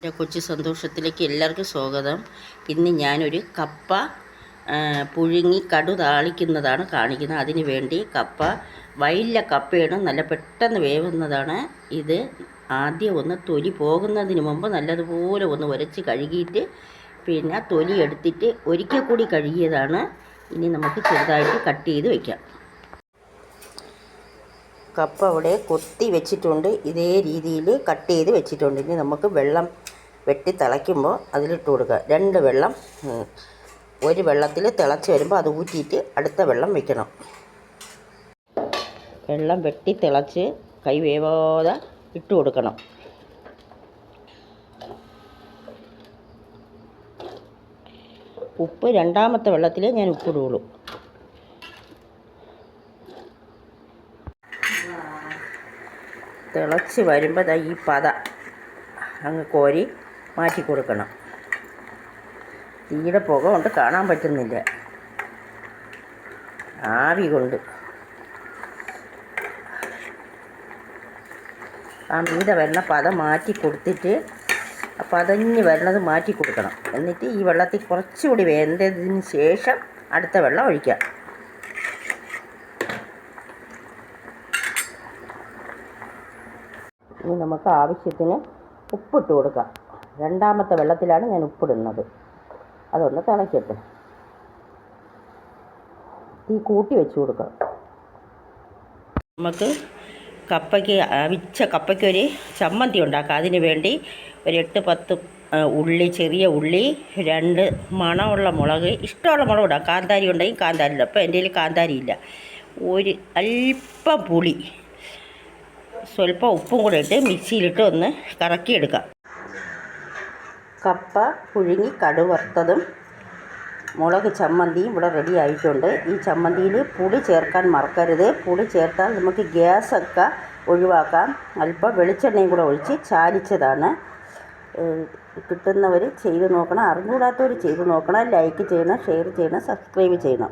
എൻ്റെ കൊച്ചു സന്തോഷത്തിലേക്ക് എല്ലാവർക്കും സ്വാഗതം. ഇന്ന് ഞാനൊരു കപ്പ പുഴുങ്ങി കടു താളിക്കുന്നതാണ് കാണിക്കുന്നത്. അതിന് വേണ്ടി കപ്പ വയലിലെ കപ്പയാണ്, നല്ല പെട്ടെന്ന് വേവുന്നതാണ്. ഇത് ആദ്യം ഒന്ന് തൊലി പോകുന്നതിന് മുമ്പ് നല്ലതുപോലെ ഒന്ന് ഉരച്ച് കഴുകിയിട്ട് പിന്നെ തൊലി എടുത്തിട്ട് ഒരിക്കൽ കൂടി കഴുകിയതാണ്. ഇനി നമുക്ക് ചെറുതായിട്ട് കട്ട് ചെയ്ത് വയ്ക്കാം. കപ്പ അവിടെ കൊത്തി വെച്ചിട്ടുണ്ട്, ഇതേ രീതിയിൽ കട്ട് ചെയ്ത് വെച്ചിട്ടുണ്ട്. ഇനി നമുക്ക് വെള്ളം വെട്ടി തിളയ്ക്കുമ്പോൾ അതിലിട്ട് കൊടുക്കുക. 2 വെള്ളം, ഒരു വെള്ളത്തിൽ തിളച്ച് വരുമ്പോൾ അത് ഊറ്റിയിട്ട് അടുത്ത വെള്ളം വെക്കണം. വെള്ളം വെട്ടി തിളച്ച് കൈ വേവാതെ ഇട്ട് കൊടുക്കണം. ഉപ്പ് രണ്ടാമത്തെ വെള്ളത്തിലേ ഞാൻ ഉപ്പിടുകയുള്ളൂ. തിളച്ച് വരുമ്പോൾ ഈ പത അങ്ങ് കോരി മാറ്റി കൊടുക്കണം. തീരെ പുക കൊണ്ട് കാണാൻ പറ്റുന്നില്ല, ആവി കൊണ്ട്. ആ മീതെ വരുന്ന പത മാറ്റി കൊടുത്തിട്ട് പതഞ്ഞ് വരുന്നത് മാറ്റി കൊടുക്കണം. എന്നിട്ട് ഈ വെള്ളത്തിൽ കുറച്ചുകൂടി വേണ്ടതിന് ശേഷം അടുത്ത വെള്ളം ഒഴിക്കാം. ഇനി നമുക്ക് ആവശ്യത്തിന് ഉപ്പിട്ട് കൊടുക്കാം. രണ്ടാമത്തെ വെള്ളത്തിലാണ് ഞാൻ ഉപ്പിടുന്നത്. അതൊന്ന് തിളയ്ക്കട്ടെ. തീ കൂട്ടി വെച്ച് കൊടുക്കണം. നമുക്ക് അവിച്ച കപ്പയ്ക്കൊരു ചമ്മന്തി ഉണ്ടാക്കാം. അതിന് വേണ്ടി ഒരു 8-10 ഉള്ളി, ചെറിയ ഉള്ളി, 2 മണമുള്ള മുളക്, ഇഷ്ടമുള്ള മുളക് ഇടാം. കാന്താരി ഉണ്ടെങ്കിൽ കാന്താരി ഇടാം. അപ്പോൾ എൻ്റെ കയ്യിൽ കാന്താരി ഇല്ല. ഒരു അല്പം പുളി, സ്വല്പം ഉപ്പും കൂടെ ഇട്ട് മിക്സിയിലിട്ട് ഒന്ന് കറക്കിയെടുക്കാം. കപ്പ പുഴുങ്ങി കടുവറുത്തതും മുളക് ചമ്മന്തിയും ഇവിടെ റെഡി ആയിട്ടുണ്ട്. ഈ ചമ്മന്തിയിൽ പുളി ചേർക്കാൻ മറക്കരുത്. പുളി ചേർത്താൽ നമുക്ക് ഗ്യാസൊക്കെ ഒഴിവാക്കാം. അല്പം വെളിച്ചെണ്ണയും കൂടെ ഒഴിച്ച് ചാലിച്ചതാണ്. കിട്ടുന്നവർ ചെയ്ത് നോക്കണം, അറിഞ്ഞുകൂടാത്തവർ ചെയ്ത് നോക്കണം. ലൈക്ക് ചെയ്യണം, ഷെയർ ചെയ്യണം, സബ്സ്ക്രൈബ് ചെയ്യണം.